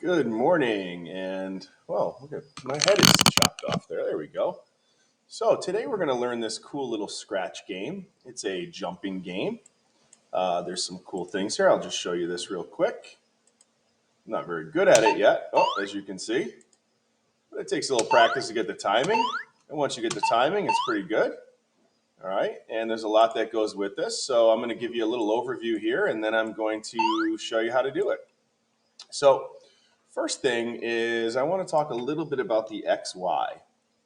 Good morning, and well, look at my head is chopped off there. There we go. So today we're going to learn this cool little scratch game. It's a jumping game. There's some cool things here. I'll just show you this real quick. I'm not very good at it yet. Oh, as you can see, but it takes a little practice to get the timing. And once you get the timing, it's pretty good. All right, and there's a lot that goes with this. So I'm going to give you a little overview here, and then I'm going to show you how to do it. So first thing is I want to talk a little bit about the XY.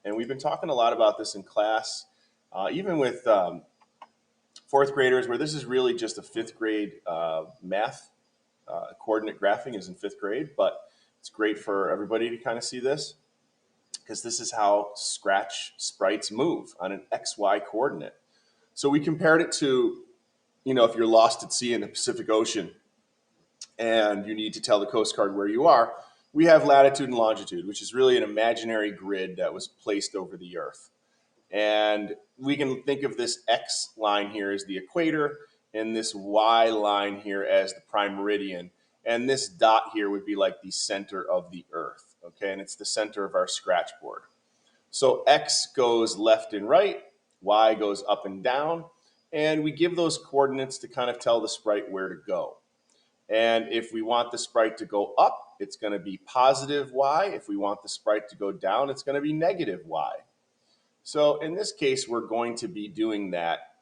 And we've been talking a lot about this in class, even with fourth graders, where this is really just a fifth grade math. Coordinate graphing is in fifth grade, but it's great for everybody to kind of see this because this is how Scratch sprites move on an XY coordinate. So we compared it to, if you're lost at sea in the Pacific Ocean and you need to tell the Coast Guard where you are, we have latitude and longitude, which is really an imaginary grid that was placed over the Earth. And we can think of this X line here as the equator and this Y line here as the prime meridian. And this dot here would be like the center of the Earth, okay? And it's the center of our scratch board. So X goes left and right, Y goes up and down, and we give those coordinates to kind of tell the sprite where to go. And if we want the sprite to go up, it's going to be positive Y. If we want the sprite to go down, it's going to be negative Y. So in this case, we're going to be doing that,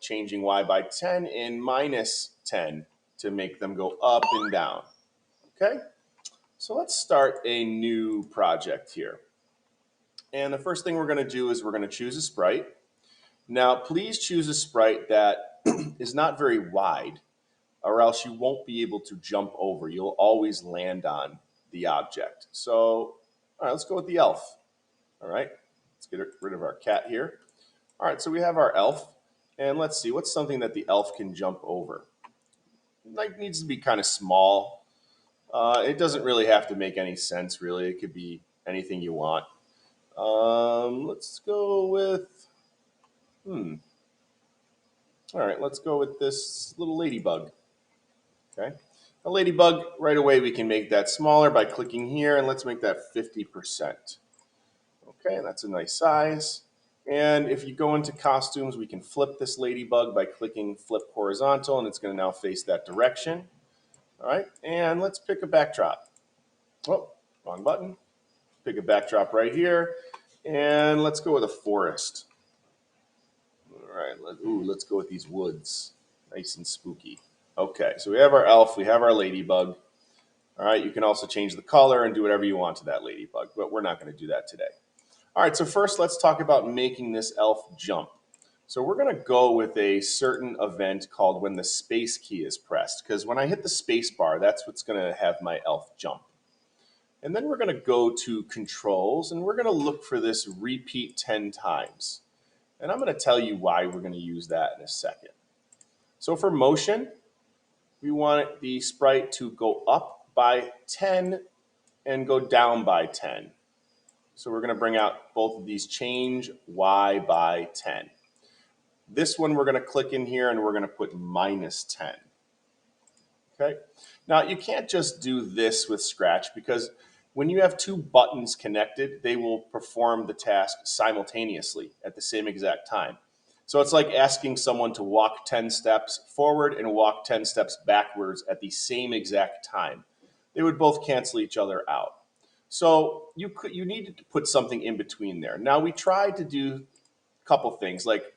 changing Y by 10 and minus 10 to make them go up and down. Okay, so let's start a new project here. And the first thing we're going to do is we're going to choose a sprite. Now, please choose a sprite that is not very wide, or else you won't be able to jump over. You'll always land on the object. So, all right, let's go with the elf. All right, let's get rid of our cat here. All right, so we have our elf, and let's see, what's something that the elf can jump over? It needs to be kind of small. It doesn't really have to make any sense, really. It could be anything you want. Let's go with, all right, let's go with this little ladybug. Okay, a ladybug, right away we can make that smaller by clicking here, and let's make that 50%. Okay, that's a nice size. And if you go into costumes, we can flip this ladybug by clicking flip horizontal, and it's going to now face that direction. All right, and let's pick a backdrop. Oh, wrong button. Pick a backdrop right here, and let's go with a forest. All right, let's go with these woods. Nice and spooky. Okay, so we have our elf, we have our ladybug. All right, you can also change the color and do whatever you want to that ladybug, but we're not going to do that today. All right, so first let's talk about making this elf jump. So we're going to go with a certain event called when the space key is pressed, because when I hit the space bar, that's what's going to have my elf jump. And then we're going to go to controls, and we're going to look for this repeat 10 times. And I'm going to tell you why we're going to use that in a second. So for motion, we want the sprite to go up by 10 and go down by 10. So we're going to bring out both of these, change Y by 10. This one we're going to click in here and we're going to put minus 10. Okay. Now you can't just do this with Scratch because when you have two buttons connected, they will perform the task simultaneously at the same exact time. So it's like asking someone to walk 10 steps forward and walk 10 steps backwards at the same exact time. They would both cancel each other out. So you needed to put something in between there. Now we tried to do a couple things like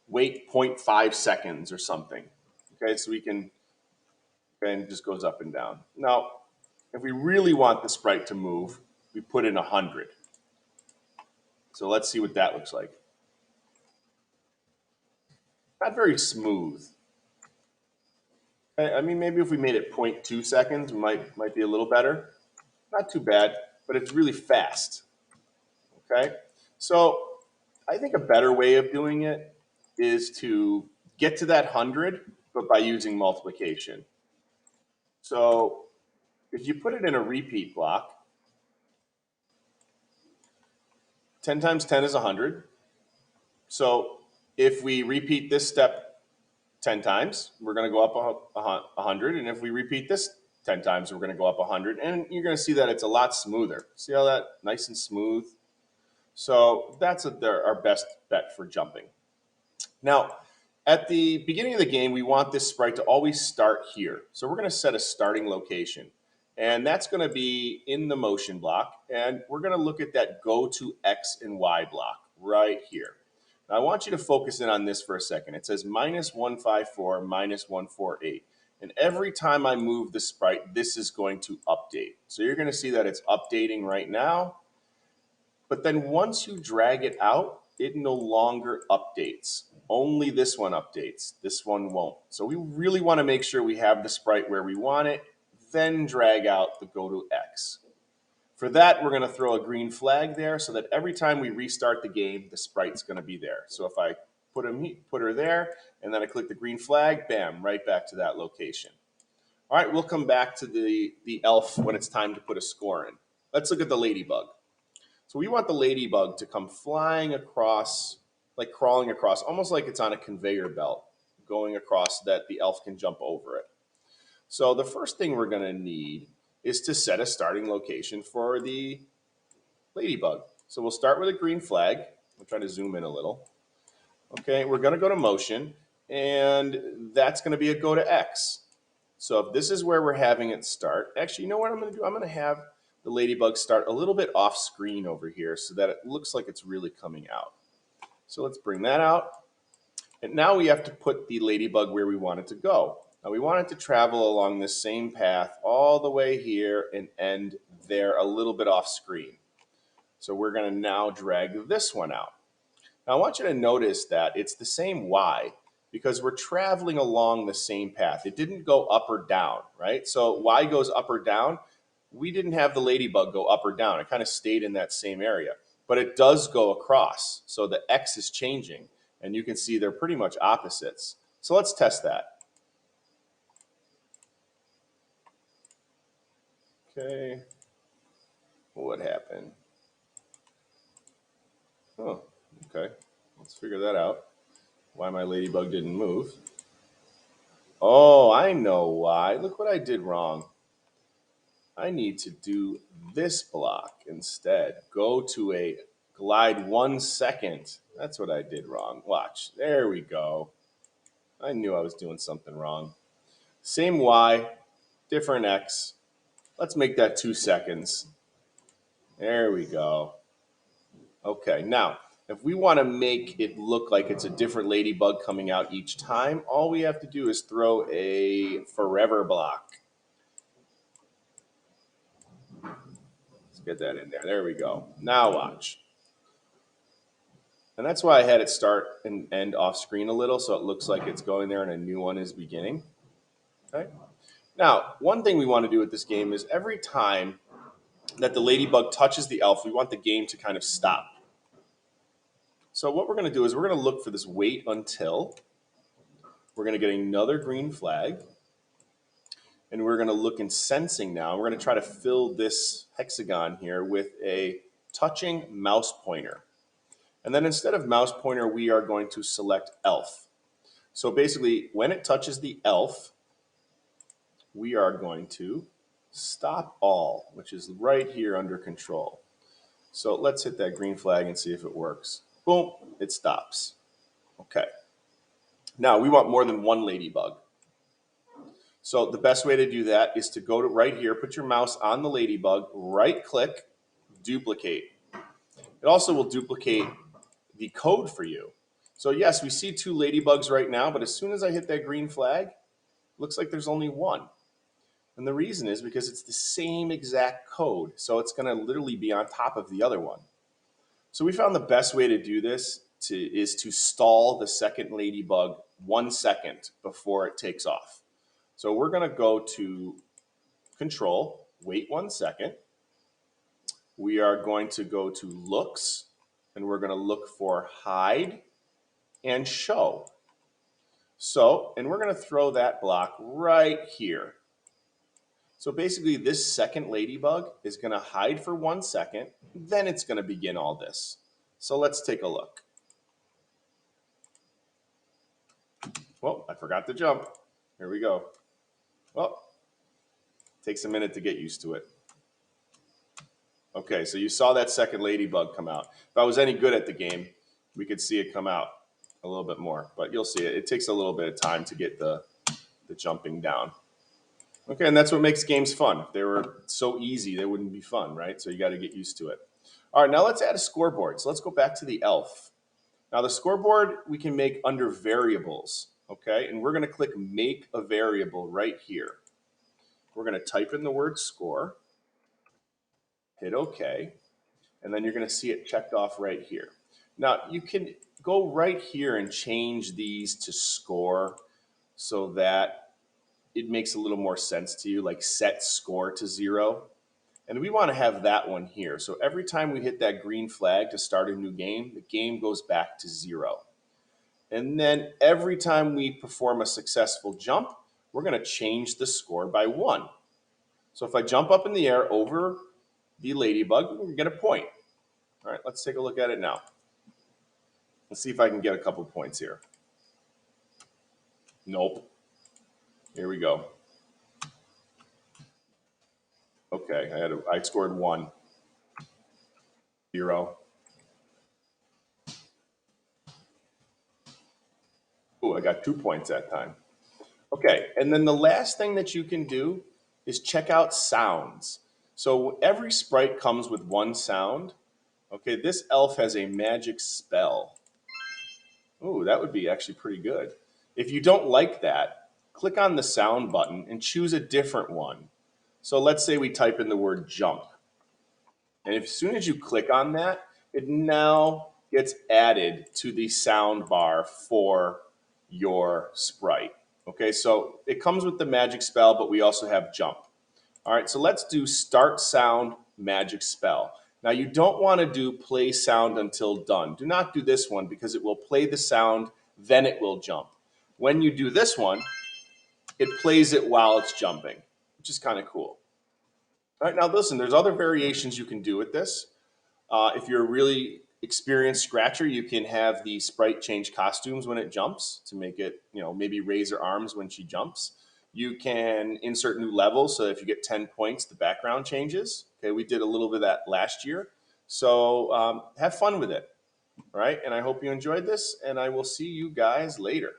wait 0.5 seconds or something. Okay, so we can, and it just goes up and down. Now, if we really want the sprite to move, we put in 100. So let's see what that looks like. Not very smooth. I mean, maybe if we made it 0.2 seconds, might be a little better. Not too bad, but it's really fast. Okay, so I think a better way of doing it is to get to that 100, but by using multiplication. So if you put it in a repeat block, 10 times 10 is 100. So if we repeat this step 10 times, we're going to go up 100. And if we repeat this 10 times, we're going to go up 100. And you're going to see that it's a lot smoother. See how that nice and smooth? So that's our best bet for jumping. Now, at the beginning of the game, we want this sprite to always start here. So we're going to set a starting location. And that's going to be in the motion block. And we're going to look at that go to X and Y block right here. Now, I want you to focus in on this for a second. It says -154, -148. And every time I move the sprite, this is going to update. So you're going to see that it's updating right now. But then once you drag it out, it no longer updates. Only this one updates. This one won't. So we really want to make sure we have the sprite where we want it, then drag out the go to X. For that, we're going to throw a green flag there so that every time we restart the game, the sprite's going to be there. So if I put her there, and then I click the green flag, bam, right back to that location. All right, we'll come back to the elf when it's time to put a score in. Let's look at the ladybug. So we want the ladybug to come flying across, like crawling across, almost like it's on a conveyor belt, going across that the elf can jump over it. So the first thing we're going to need is to set a starting location for the ladybug. So we'll start with a green flag. I'm trying to zoom in a little. Okay, we're going to go to motion, and that's going to be a go to X. So if this is where we're having it start, actually, you know what I'm going to do? I'm going to have the ladybug start a little bit off screen over here so that it looks like it's really coming out. So let's bring that out. And now we have to put the ladybug where we want it to go. Now we want it to travel along this same path all the way here and end there a little bit off screen. So we're going to now drag this one out. Now I want you to notice that it's the same Y because we're traveling along the same path. It didn't go up or down, right? So Y goes up or down. We didn't have the ladybug go up or down. It kind of stayed in that same area, but it does go across. So the X is changing, and you can see they're pretty much opposites. So let's test that. Okay, what happened? Oh, okay, let's figure that out. Why my ladybug didn't move. Oh, I know why. Look what I did wrong. I need to do this block instead. Go to a glide 1 second. That's what I did wrong. Watch. There we go. I knew I was doing something wrong. Same Y, different X. Let's make that 2 seconds. There we go. Okay, now, if we want to make it look like it's a different ladybug coming out each time, all we have to do is throw a forever block. Get that in there. There we go. Now watch. And that's why I had it start and end off screen a little so it looks like it's going there and a new one is beginning. Okay. Now, one thing we want to do with this game is every time that the ladybug touches the elf, we want the game to kind of stop. So what we're going to do is we're going to look for this wait until. We're going to get another green flag. And we're going to look in sensing now. We're going to try to fill this hexagon here with a touching mouse pointer. And then instead of mouse pointer, we are going to select elf. So basically, when it touches the elf, we are going to stop all, which is right here under control. So let's hit that green flag and see if it works. Boom, it stops. Okay. Now, we want more than one ladybug. So the best way to do that is to go to right here, put your mouse on the ladybug, right click, duplicate. It also will duplicate the code for you. So yes, we see 2 ladybugs right now, but as soon as I hit that green flag, looks like there's only one. And the reason is because it's the same exact code. So it's going to literally be on top of the other one. So we found the best way to do this is to stall the second ladybug 1 second before it takes off. So we're going to go to control, wait 1 second. We are going to go to looks, and we're going to look for hide and show. So, and we're going to throw that block right here. So basically this second ladybug is going to hide for 1 second, then it's going to begin all this. So let's take a look. Well, I forgot to jump. Here we go. Well, Takes a minute to get used to it. Okay, so you saw that second ladybug come out. If I was any good at the game, we could see it come out a little bit more, but you'll see it. It takes a little bit of time to get the jumping down. Okay, and that's what makes games fun. If they were so easy, they wouldn't be fun, right? So you got to get used to it. All right, now let's add a scoreboard. So let's go back to the elf. Now the scoreboard we can make under variables, okay? And we're going to click make a variable right here. We're going to type in the word score, hit OK, and then you're going to see it checked off right here. Now you can go right here and change these to score so that it makes a little more sense to you, like set score to 0. And we want to have that one here. So every time we hit that green flag to start a new game, the game goes back to 0. And then every time we perform a successful jump, we're going to change the score by 1. So if I jump up in the air over the ladybug, we're going to get a point. All right, let's take a look at it now. Let's see if I can get a couple points here. Nope. Here we go. Okay, I scored 1, 0. Ooh, I got 2 points that time. Okay, and then the last thing that you can do is check out sounds. So every sprite comes with one sound. Okay, this elf has a magic spell. Ooh, that would be actually pretty good. If you don't like that, click on the sound button and choose a different one. So let's say we type in the word jump. And as soon as you click on that, it now gets added to the sound bar for your sprite. Okay, so it comes with the magic spell, but we also have jump. All right, so let's do start sound magic spell. Now you don't want to do play sound until done. Do not do this one because it will play the sound, then it will jump. When you do this one, it plays it while it's jumping, which is kind of cool. All right, now listen, there's other variations you can do with this. If you're a really experienced scratcher, you can have the sprite change costumes when it jumps to make it, maybe raise her arms when she jumps. You can insert new levels, so if you get 10 points, the background changes. Okay, we did a little bit of that last year. So have fun with it, all right? And I hope you enjoyed this, and I will see you guys later.